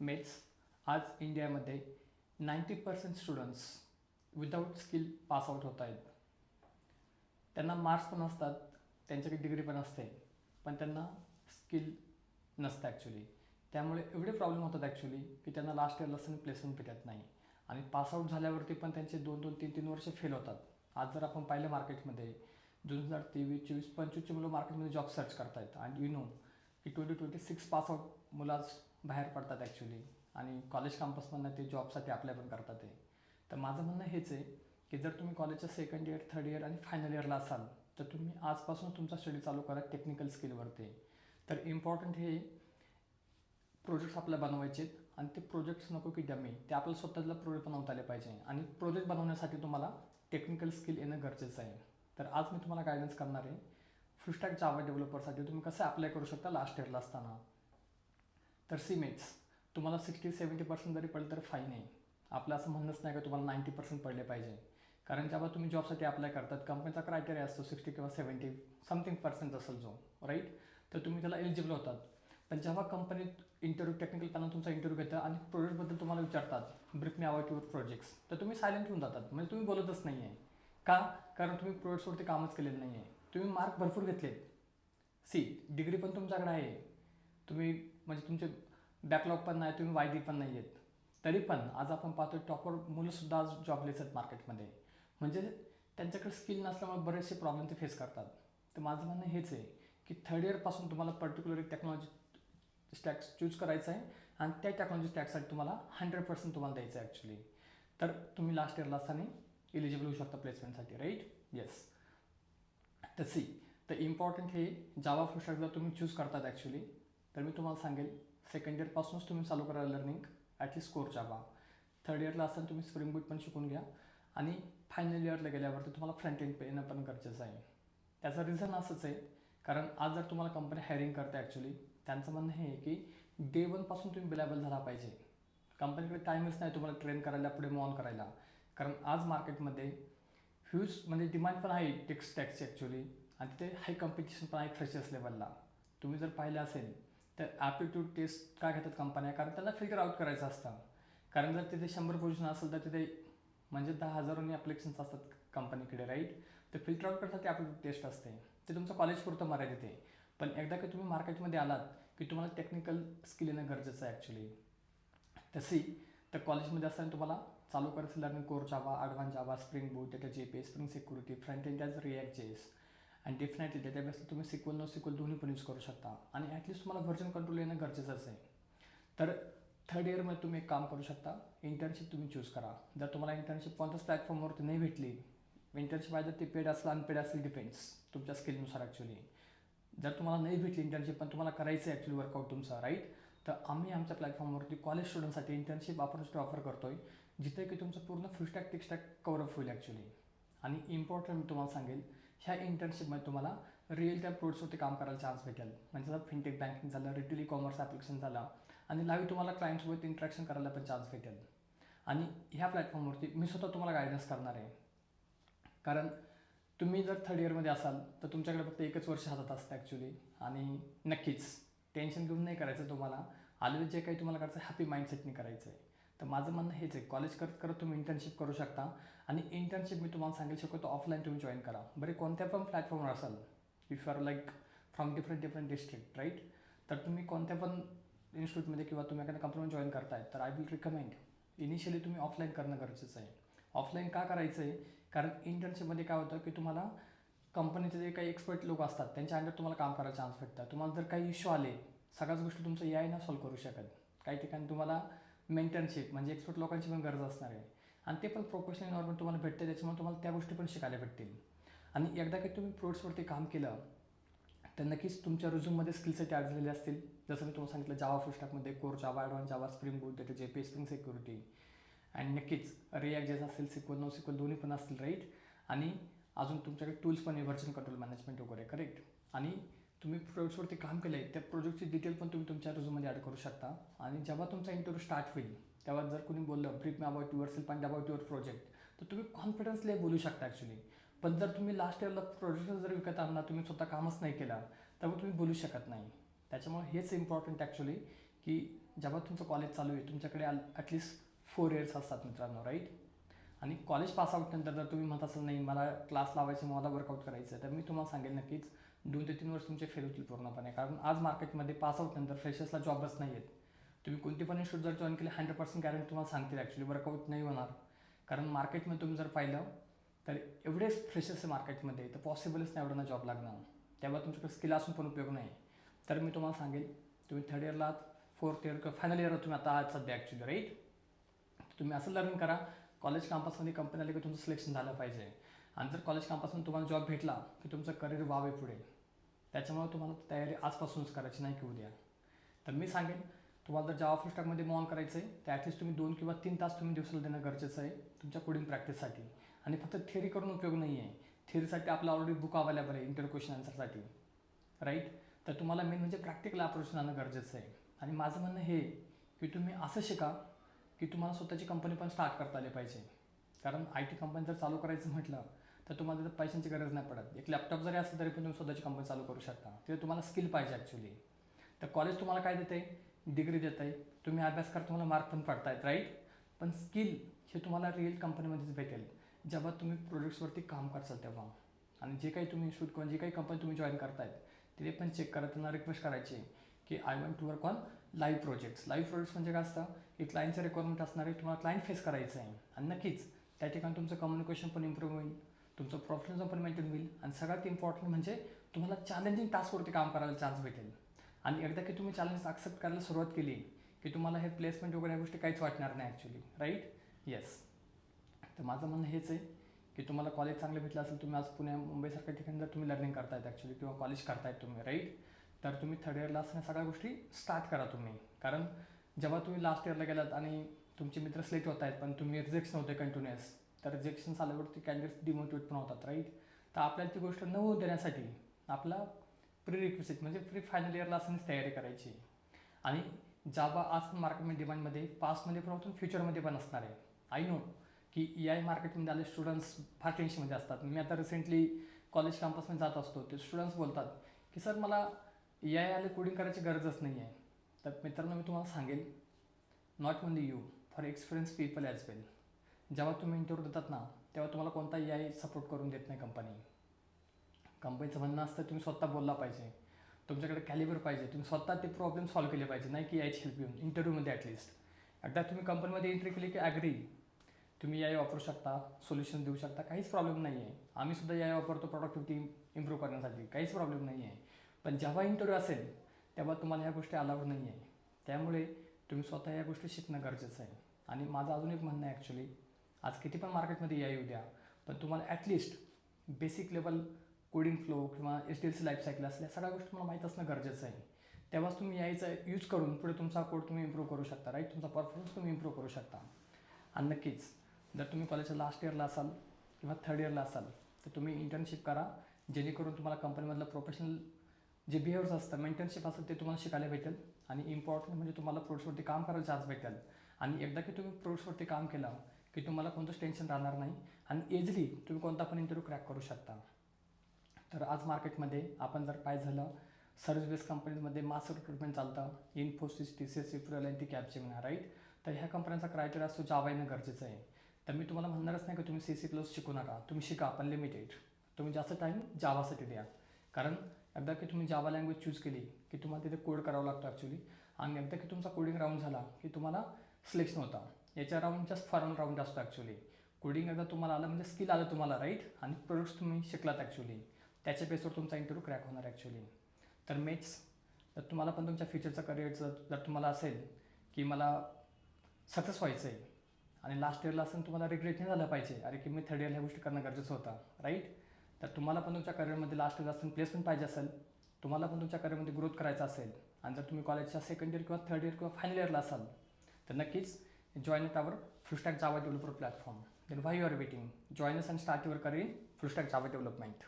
Mats आज इंडियामध्ये 90% students without skill pass out होत आहेत. त्यांना मार्क्स पण असतात, त्यांच्याकडे डिग्री पण असते, पण त्यांना स्किल नसतं ॲक्च्युली. त्यामुळे एवढे प्रॉब्लेम होतात ॲक्च्युली की त्यांना लास्ट इयरला असताना प्लेसमेंट भेटत नाही आणि पासआउट झाल्यावरती पण त्यांचे 2-2, 3-3 वर्ष फेल होतात. आज जर आपण पाहिलं मार्केटमध्ये 2023, 24, 25ची मुलं मार्केटमध्ये जॉब सर्च करतायत आणि यू नो की 2026 पासआउट मुलं आज बाहेर पडतात ॲक्च्युली आणि कॉलेज कॅम्पसमधनं ते जॉबसाठी अप्लाय पण करतात आहे. तर माझं म्हणणं हेच आहे की जर तुम्ही कॉलेजच्या सेकंड इयर, थर्ड इयर आणि फायनल इयरला असाल तर तुम्ही आजपासून तुमचा स्टडी चालू करा टेक्निकल स्किलवरती. तर इम्पॉर्टंट हे प्रोजेक्ट्स आपल्याला बनवायचे आणि ते प्रोजेक्ट्स नको की डमी, ते आपल्याला स्वतःला प्रोजेक्ट बनवता आले पाहिजे आणि प्रोजेक्ट बनवण्यासाठी तुम्हाला टेक्निकल स्किल येणं गरजेचं आहे. तर आज मी तुम्हाला गायडन्स करणार आहे फुल स्टॅक जावा डेव्हलपरसाठी तुम्ही कसं अप्लाय करू शकता लास्ट इयरला असताना. तर मेट्स तुम्हाला 60-70% जरी पडलं तर फाईन आहे. आपलं असं म्हणणंच नाही का तुम्हाला 90% पडले पाहिजे, कारण जेव्हा तुम्ही जॉबसाठी अप्लाय करतात कंपनीचा क्रायटेरिया असतो 60 किंवा 70 समथिंग पर्सेंट असेल जो, राईट. तर तुम्ही त्याला एलिजिबल होतात. पण जेव्हा कंपनीत इंटरव्ह्यू टेक्निकल पॅनल तुमचा इंटरव्ह्यू घेतं आणि प्रोजेक्टबद्दल तुम्हाला विचारतात brief me about your projects, तर तुम्ही सायलेंट होऊन जातात. म्हणजे तुम्ही बोलतच नाही आहे. का? कारण तुम्ही प्रोजेक्ट्सवरती कामच केलेलं नाही आहे. तुम्ही मार्क भरपूर घेतलेत, डिग्री पण तुमच्याकडे आहे, तुम्ही म्हणजे तुमचे बॅकलॉग पण नाही, तुम्ही वायदी पण नाही आहेत, तरी पण आज आपण पाहतो टॉपर मुलंसुद्धा आज जॉबलेस आहेत मार्केटमध्ये. म्हणजे त्यांच्याकडे स्किल नसल्यामुळे बरेचसे प्रॉब्लेम ते फेस करतात. तर माझं म्हणणं हेच आहे की थर्ड इयरपासून तुम्हाला पर्टिक्युलर एक टेक्नॉलॉजी स्टॅक्स चूज करायचं आहे आणि त्या टेक्नॉलॉजी स्टॅकसाठी तुम्हाला 100% तुम्हाला द्यायचं आहे ॲक्च्युली. तर तुम्ही लास्ट इयरला असताना एलिजिबल होऊ शकता प्लेसमेंटसाठी, राईट. येस. तर इम्पॉर्टंट हे जावा फुल स्टॅक जर तुम्ही चूज करतात ॲक्च्युली, तर मी तुम्हाला सांगेल सेकंड इयरपासूनच तुम्ही चालू करा learning at least core Java. Third इयरला असताना तुम्ही स्प्रिंग बूट पण शिकून घ्या आणि फायनल इयरला गेल्यावरती तुम्हाला फ्रंट एंड येणं पण गरजेचं आहे. त्याचं रिझन असंच आहे कारण आज जर तुम्हाला कंपनी हायरिंग करते ॲक्च्युली, त्यांचं म्हणणं हे आहे की डे वनपासून तुम्ही बिलेबल झाला पाहिजे. कंपनीकडे टाईमच नाही तुम्हाला ट्रेन करायला, पुढे मूव ऑन करायला. कारण आज मार्केटमध्ये ह्यूज म्हणजे डिमांड पण आहे टेक स्टॅक्सची ॲक्च्युली आणि तिथे हाय कॉम्पिटिशन पण आहे फ्रेशर्स लेवलला. तुम्ही जर पाहिलं असेल तर ॲप्टिट्यूड टेस्ट का घेतात कंपन्या, कारण त्यांना फिल्टर आउट करायचं असतं. कारण जर तिथे 100 पोझिशन असेल तर तिथे म्हणजे 10,000 ॲप्लिकेशन्स असतात कंपनीकडे, राईट. तर फिल्टर आउट करण्यासाठी ॲप्टिट्यूड टेस्ट असते, ते तुमचं कॉलेजपुरतं मर्यादित आहे. पण एकदा की तुम्ही मार्केटमध्ये आलात की तुम्हाला टेक्निकल स्किल येणं गरजेचं आहे ॲक्च्युली. तर कॉलेजमध्ये असताना तुम्हाला चालू करायचं learning core Java, advance Java, spring boot, data JPA, spring security, front end as react JS आणि डेफिनेटली डेटाबेसला तुम्ही सिक्वल नो सिक्वल दोन्ही पण यूज करू शकता आणि ॲटलीस्ट तुम्हाला व्हर्जन कंट्रोल येणं गरजेचंच आहे. तर थर्ड इयरमध्ये तुम्ही एक काम करू शकता, इंटर्नशिप तुम्ही चूज करा. जर तुम्हाला इंटर्नशिप कोणत्याच प्लॅटफॉर्मवरती नाही भेटली, इंटर्नशिप आहे तर ते पेड असलं अनपेड असेल डिपेंड्स तुमच्या स्किलनुसार ॲक्च्युली. जर तुम्हाला नाही भेटली इंटर्नशिप पण तुम्हाला करायचं आहे ॲक्च्युली वर्कआउट तुमचा, राईट. तर आम्ही आमच्या प्लॅटफॉर्मवरती कॉलेज स्टुडंटसाठी इंटर्नशिप ऑपॉर्च्युनिटी ऑफर करतो आहे, जिथे की तुमचं पूर्ण full stack tech stack cover up होईल ॲक्च्युली. आणि इम्पॉर्टंट मी तुम्हाला सांगेल, ह्या इंटर्नशिपमध्ये तुम्हाला रिअल टाईम प्रोजेक्ट्सवरती काम करायला चान्स भेटेल. म्हणजे जर फिनटेक बँकिंग झालं, रिटेल ई कॉमर्स ॲप्लिकेशन झाला आणि लाईव्ह तुम्हाला क्लायंटसोबत इंटरॅक्शन करायला पण चान्स भेटेल. आणि ह्या प्लॅटफॉर्मवरती मी स्वतः तुम्हाला गायडन्स करणार आहे. कारण तुम्ही जर थर्ड इयरमध्ये असाल तर तुमच्याकडे फक्त एकच वर्ष हातात असतं ॲक्च्युली आणि नक्कीच टेन्शन घेऊन नाही करायचं तुम्हाला. आलेलं जे काही तुम्हाला करायचं हॅपी माइंडसेटने करायचं आहे. तर माझं म्हणणं हेच आहे, कॉलेज करत करत तुम्ही इंटर्नशिप करू शकता आणि इंटर्नशिप मी तुम्हाला सांगेल शक्यतो ऑफलाईन तुम्ही जॉईन करा. बरे कोणत्या पण प्लॅटफॉर्मवर असाल, if you are like from different district, right. तर तुम्ही कोणत्या पण इन्स्टिट्यूटमध्ये किंवा तुम्ही एखाद्या कंपनीमध्ये जॉईन करताय तर आय विल रिकमेंड इनिशियली तुम्ही ऑफलाईन करणं गरजेचं आहे. ऑफलाईन का करायचं आहे? कारण इंटर्नशिपमध्ये काय होतं की तुम्हाला कंपनीचे जे काही एक्सपर्ट लोक असतात त्यांच्या अंडर तुम्हाला काम करायला चान्स भेटतात. तुम्हाला जर काही इश्यू आले, सगळ्याच गोष्टी तुमचं AI ना सॉल्व्ह करू शकत. काही ठिकाणी तुम्हाला मेंटरशिप म्हणजे एक्सपर्ट लोकांची पण गरज असणार आहे आणि ते पण प्रोफेशनल एन्व्हायरमेंट तुम्हाला भेटते, त्याच्यामुळे तुम्हाला त्या गोष्टी पण शिकायला भेटतील. आणि एकदा की तुम्ही प्रोजेक्ट्सवरती काम केलं तर नक्कीच तुमच्या रिझ्यूममध्ये स्किल सेट ॲड झालेले असतील. जसं मी तुम्हाला सांगितलं जावा फुल स्टॅकमध्ये core Java, advance Java, spring boot, data JPA, spring security आणि नक्कीच रिॲक्ट JS असेल, सिक्वल नो सिक्वल दोन्ही पण असतील, राईट. आणि अजून तुमच्याकडे टूल्स पण आहे, व्हर्जन कंट्रोल मॅनेजमेंट वगैरे, करेक्ट. आणि तुम्ही प्रोजेक्ट्सवरती काम केलं आहे त्या प्रोजेक्टची डिटेल पण तुम्ही तुमच्या रिझ्यूममध्ये ॲड करू शकता. आणि जेव्हा तुमचा इंटरव्ह्यू स्टार्ट होईल तेव्हा जर कोणी बोललं brief me about your self and about your project, तर तुम्ही कॉन्फिडन्सली बोलू शकता ॲक्च्युली. पण जर तुम्ही लास्ट इयरला प्रोजेक्ट जर विकत आणला, तुम्ही स्वतः कामच नाही केला, तर मग तुम्ही बोलू शकत नाही. त्याच्यामुळे हेच इम्पॉर्टंट ॲक्च्युली की जेव्हा तुमचं कॉलेज चालू आहे तुमच्याकडे ॲटलिस्ट 4 इयर्स असतात मित्रांनो, राईट. आणि कॉलेज पासआउटनंतर जर तुम्ही म्हणत असाल नाही मला क्लास लावायचे, मला वर्कआउट करायचं आहे, तर मी तुम्हाला सांगेल नक्कीच 2 ते 3 वर्ष तुमचे फेल होतील पूर्णपणे. कारण आज मार्केटमध्ये पासआउटनंतर फ्रेशर्सला जॉबच नाही आहेत. तुम्ही कोणती पण इन्स्टिट्यूट जर जॉईन केले 100% गॅरंटी तुम्हाला सांगतील ॲक्च्युली वर्कआउट नाही होणार. कारण मार्केटमध्ये तुम्ही जर पाहिलं तर एवढेच फ्रेशर्स आहे मार्केटमध्ये, तर पॉसिबलच नाही एवढ्यांना जॉब लागणार. त्यामुळे तुमच्याकडे स्किल असून पण उपयोग नाही. तर मी तुम्हाला सांगेल तुम्ही 3rd इयरला 4th इयर किंवा फायनल इयरला तुम्ही आता आहात सध्या ॲक्च्युली, राईट. तुम्ही असं लर्निंग करा कॉलेज कॅम्पसमध्ये कंपनी आली की तुमचं सिलेक्शन झालं पाहिजे. आणि जर कॉलेज कॅम्पसमध्ये तुम्हाला जॉब भेटला की तुमचं करिअर व्हावे पुढे. त्याच्यामुळे तुम्हाला तयारी आजपासूनच करायची, नाही की उद्या. तर मी सांगेन तुम्हाला जर जावा फुल स्टॅकमध्ये मूव ऑन करायचं आहे तर ॲटलिस्ट तुम्ही 2 किंवा 3 तास तुम्ही दिवसाला देणं गरजेचं आहे तुमच्या कोडिंग प्रॅक्टिससाठी. आणि फक्त थिअरी करून उपयोग नाही आहे. थिअरीसाठी आपलं ऑलरेडी बुक अवेलेबल आहे इंटरव्ह्यू क्वेश्चन आन्सरसाठी, राईट. तर तुम्हाला मेन म्हणजे प्रॅक्टिकल अप्रोच आणणं गरजेचं आहे. आणि माझं म्हणणं हे की तुम्ही असं शिका की तुम्हाला स्वतःची कंपनी पण स्टार्ट करता आली पाहिजे. कारण IT कंपनी जर चालू करायचं म्हटलं तर तुम्हाला तिथं पैशांची गरज नाही पडत. एक लॅपटॉप जरी असेल तरी पण तुम्ही स्वतःची कंपनी चालू करू शकता. तिथे तुम्हाला स्किल पाहिजे ॲक्च्युली. तर कॉलेज तुम्हाला काय देतं आहे, डिग्री देतं आहे, तुम्ही अभ्यास करा, तुम्हाला मार्क पण पडत आहेत, राईट. पण स्किल हे तुम्हाला रिअल कंपनीमध्येच भेटेल जेव्हा तुम्ही प्रोजेक्ट्सवरती काम करसाल तेव्हा. आणि जे काही तुम्ही इन्स्टिट्यूट किंवा जे काही कंपनी तुम्ही जॉईन करतायत तिथे पण चेक करा, त्यांना रिक्वेस्ट करायची की I want to work on live projects. Live projects म्हणजे काय असतं की क्लायंटचं रिक्वायरमेंट असणार आहे, तुम्हाला क्लायंट फेस करायचं आहे. आणि नक्कीच त्या ठिकाणी तुमचं कम्युनिकेशन पण इम्प्रूव्ह होईल, तुमचं प्रोफेशनलिझम पण मेंटेन होईल. आणि सगळ्यात इम्पॉर्टंट म्हणजे तुम्हाला चॅलेंजिंग टास्कवरती काम करायला चान्स भेटेल. आणि एकदा की तुम्ही चॅलेंज ॲक्सेप्ट करायला सुरुवात केली की तुम्हाला हे प्लेसमेंट वगैरे या गोष्टी काहीच वाटणार नाही ॲक्च्युली, राईट. येस. तर माझं म्हणणं हेच आहे की तुम्हाला कॉलेज चांगलं भेटलं असेल, तुम्ही आज पुणे मुंबईसारख्या ठिकाणी जर तुम्ही लर्निंग करतायत ॲक्च्युली किंवा कॉलेज करतायत तुम्ही, राईट. तर तुम्ही 3rd इयरला असताना सगळ्या गोष्टी स्टार्ट करा तुम्ही. कारण जेव्हा तुम्ही लास्ट इयरला गेलात आणि तुमचे मित्र सिलेक्ट होत आहेत पण तुम्ही रिजेक्शन होते कंटिन्युअस, तर रिजेक्शन्स आल्यावरती कॅन्डिडेट्स डिमोटिवेट पण होतात, राईट. तर आपल्याला ती गोष्ट न होऊ देण्यासाठी आपला प्री रिक्विजिट म्हणजे प्री फायनल इयरला असतानाच तयारी करायची. आणि जावा आज मार्केटमध्ये डिमांडमध्ये पास्टमध्ये पण होतो, फ्युचरमध्ये पण असणार आहे. आय नो की AI मार्केटमध्ये आले स्टुडंट्स फार टेन्शनमध्ये असतात. मी आता रिसेंटली कॉलेज कॅम्पसमध्ये जात असतो, ते स्टुडंट्स बोलतात की सर मला AI आले कोडिंग करायची गरजच नाही आहे. तर मित्रांनो मी तुम्हाला सांगेल not only you, for experience people as well. जेव्हा तुम्ही इंटरव्ह्यू देतात ना तेव्हा तुम्हाला कोणता AI सपोर्ट करून देत नाही कंपनी. कंपनीचं म्हणणं असतं तुम्ही स्वतः बोलला पाहिजे, तुमच्याकडे कॅलिबर पाहिजे, तुम्ही स्वतः ते प्रॉब्लेम सॉल्व्ह केले पाहिजे, नाही की यायची हेल्प घेऊन इंटरव्ह्यूमध्ये ॲटलिस्ट. एकदा तुम्ही कंपनीमध्ये एंट्री केली की ॲग्री तुम्ही AI वापरू शकता, सोल्युशन देऊ शकता, काहीच प्रॉब्लेम नाही आहे. आम्ही सुद्धा AI वापरतो प्रोडक्टिव्हिटी इम्प्रूव्ह करण्यासाठी, काहीच प्रॉब्लेम नाही आहे. पण जेव्हा इंटरव्ह्यू असेल तेव्हा तुम्हाला ह्या गोष्टी अलाउड नाही आहे. त्यामुळे तुम्ही स्वतः या गोष्टी शिकणं गरजेचं आहे. आणि माझं अजून एक म्हणणं आहे ॲक्च्युली, आज किती पण मार्केटमध्ये AI येऊ द्या पण तुम्हाला at least basic level coding flow किंवा SDLC लाईफ सायकल असल्या सगळ्या गोष्टी तुम्हाला माहीत असणं गरजेचं आहे. तेव्हाच तुम्ही AIचा यूज करून पुढे तुमचा कोड तुम्ही इम्प्रूव्ह करू शकता, राईट. तुमचा परफॉर्मन्स तुम्ही इम्प्रूव्ह करू शकता. आणि नक्कीच जर तुम्ही कॉलेजच्या लास्ट इयरला असाल किंवा 3rd इयरला असाल तर तुम्ही इंटर्नशिप करा, जेणेकरून तुम्हाला कंपनीमधलं प्रोफेशनल जे बिहेवियर्स असतं, मेंटरशिप असतं ते तुम्हाला शिकायला भेटेल. आणि इम्पॉर्टंट म्हणजे तुम्हाला प्रोडक्ट्सवरती काम करायला चान्स भेटेल. आणि एकदा की तुम्ही प्रोडक्ट्सवरती काम केलं की तुम्हाला कोणतंच टेन्शन राहणार नाही आणि इझिली तुम्ही कोणता पण इंटरव्ह्यू क्रॅक करू शकता. तर आज मार्केटमध्ये आपण जर पाहिजे झालं सर्व्हिस बेस्ड कंपनीजमध्ये मास रिक्रुटमेंट चालतं, Infosys, TCS, Wipro, L&T, Capgemini, right. तर ह्या कंपन्यांचा क्रायटेरिया असतो जावा येणं गरजेचं आहे. तर मी तुम्हाला म्हणणारच नाही की तुम्ही C++ शिकू नका, तुम्ही शिका पण लिमिटेड. तुम्ही जास्त टाईम जावासाठी द्या. कारण एकदा की तुम्ही जावा लँग्वेज चूज केली की तुम्हाला तिथे कोड करावं लागतं ॲक्च्युली. आणि एकदा की तुमचा कोडिंग राऊंड झाला की तुम्हाला सिलेक्शन होता. याच्या राऊंड जस्ट फॉर्मल राऊंड असतो ॲक्च्युली. कोडिंग एकदा तुम्हाला आलं म्हणजे स्किल आलं तुम्हाला, राईट. आणि प्रोडक्ट्स तुम्ही शिकलात ॲक्च्युली, त्याच्या बेसवर तुमचा इंटरव्ह्यू क्रॅक होणार ॲक्च्युली. तर मेट्स, जर तुम्हाला पण तुमच्या फ्युचरचं करिअरचं जर तुम्हाला असेल की मला सक्सेस व्हायचं आहे आणि लास्ट इयरला असताना तुम्हाला रिग्रेट नाही झालं पाहिजे अरे की मी 3rd इयरला ह्या गोष्टी करणं गरजेचं होतं, राईट. तर तुम्हाला पण तुमच्या करिअरमध्ये लास्ट इयरला असताना प्लेसमेंट पाहिजे असेल, तुम्हाला पण तुमच्या करिअरमध्ये ग्रोथ करायचं असेल आणि जर तुम्ही कॉलेजच्या 2nd इयर किंवा 3rd इयर किंवा फायनल इयरला असाल तर नक्कीच join it our full stack Java developer platform. Then why you are waiting, join us and start your career in full stack Java development.